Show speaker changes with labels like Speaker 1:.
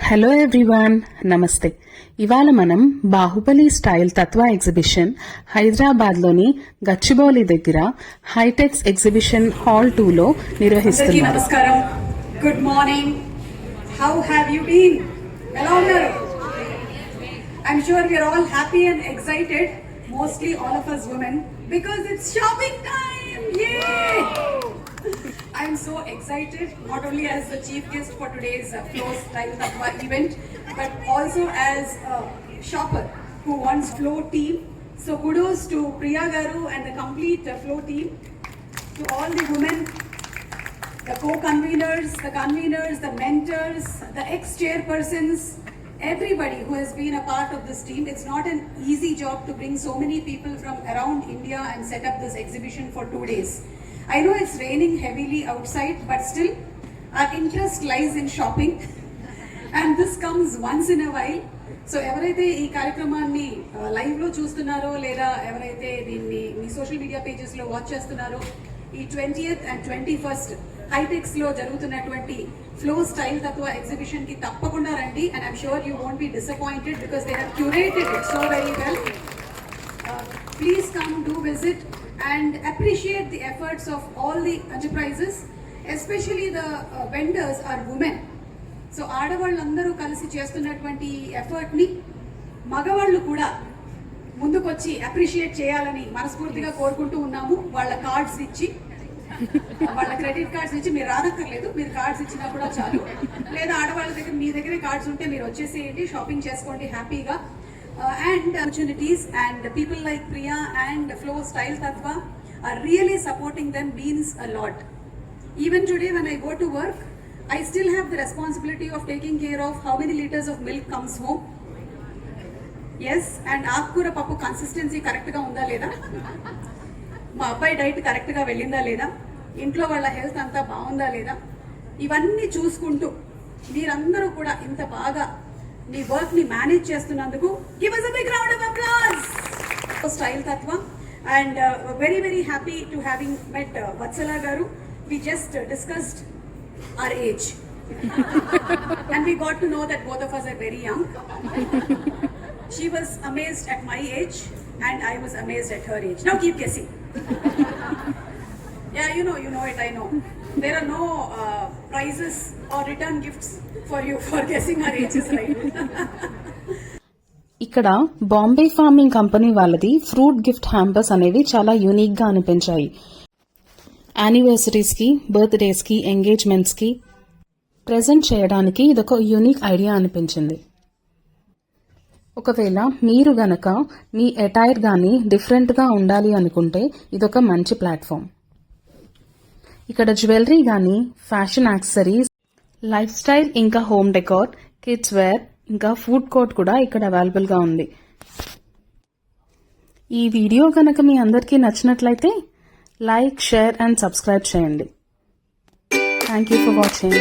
Speaker 1: Hello everyone, నమస్తే. ఇవాళ మనం బాహుబలి స్టైల్ తత్వ ఎగ్జిబిషన్ హైదరాబాద్లోని గచ్చిబౌలి దగ్గర హైటెక్స్ ఎగ్జిబిషన్ హాల్ 2లో నిర్వహిస్తున్నారు.
Speaker 2: నమస్కారం, good morning. How have you been? ఎలా ఉన్నారు? I'm sure we are all happy and excited, mostly all of us women, because it's shopping time. Yay! I am so excited, not only as the chief guest for today's Flow Style Tattva event, but also as a shopper who wants Flow team. So kudos to Priya Garu and the complete Flow team, to all the women, the co-conveners, the conveners, the mentors, the ex-chairpersons, everybody who has been a part of this team. It's not an easy job to bring so many people from around India and set up this exhibition for 2 days. I know it's raining heavily outside, but still our interest lies in shopping and this comes once in a while. So ఎవరైతే ఈ కార్యక్రమాన్ని లైవ్లో చూస్తున్నారో లేదా ఎవరైతే దీన్ని మీ social media పేజెస్లో watch చేస్తున్నారో, ఈ 20th and 21st హైటెక్స్లో జరుగుతున్నటువంటి ఫ్లో స్టైల్ తత్వ ఎగ్జిబిషన్కి తప్పకుండా రండి. And I'm sure you won't be disappointed because they have curated it so very well. Please come, do visit and appreciate the efforts of all the enterprises, especially the vendors are women. So ఆడవాళ్ళందరూ కలిసి చేస్తున్నటువంటి ఎఫర్ట్ని మగవాళ్ళు కూడా ముందుకొచ్చి appreciate చేయాలని మనస్ఫూర్తిగా కోరుకుంటూ ఉన్నాము. వాళ్ళ కార్డ్స్ ఇచ్చి, వాళ్ళ క్రెడిట్ కార్డ్స్ ఇచ్చి, మీరు రానక్కర్లేదు, మీరు కార్డ్స్ ఇచ్చినా కూడా చాలు. లేదా ఆడవాళ్ళ దగ్గర మీ దగ్గరే కార్డ్స్ ఉంటే మీరు వచ్చేసేయండి, షాపింగ్ చేసుకోండి హ్యాపీగా. And opportunities, and people like Priya and Flow Style Tattva are really supporting them means a lot. Even today when I go to work, I still have the responsibility of taking care of how many liters of milk comes home. Yes, and ఆకుకూర పప్పు consistency కరెక్ట్గా ఉందా లేదా, మా అబ్బాయి diet కరెక్ట్గా వెళ్ళిందా లేదా, ఇంట్లో వాళ్ళ హెల్త్ అంతా బాగుందా లేదా, ఇవన్నీ చూసుకుంటూ మీరందరూ కూడా ఇంత బాగా మీ వర్క్ ని మేనేజ్ చేస్తున్నందుకు give us a big round of applause. Style Tattva, and very very happy to having met Vatsala Garu. We just discussed our age and we got to know that both of us are very young. She was amazed at my age and I was amazed at her age. Now keep guessing. Yeah, you know it, I know. There are no prizes or return gifts for you for guessing our ages right.
Speaker 1: ఇక్కడ Bombay farming company వాళ్ళది fruit gift hampers అనేవి చాలా unique గా అనిపించాయి. Anniversaries కి, birthdays కి, engagements కి present చేయడానికి ఇదొక యూనిక్ ఐడియా అనిపించింది. ఒకవేళ మీరు గనక మీ అటైర్ గాని డిఫరెంట్ గా ఉండాలి అనుకుంటే ఇదొక మంచి ప్లాట్ఫామ్. ఇక్కడ జ్యువెలరీ గానీ, ఫ్యాషన్ యాక్సెసరీస్, లైఫ్ స్టైల్, ఇంకా హోమ్ డెకార్, కిడ్స్ వేర్, ఇంకా ఫుడ్ కోర్ట్ కూడా ఇక్కడ అవైలబుల్ గా ఉంది. ఈ వీడియో కనుక మీ అందరికీ నచ్చినట్లయితే లైక్, షేర్ అండ్ సబ్స్క్రైబ్ చేయండి. Thank you for watching.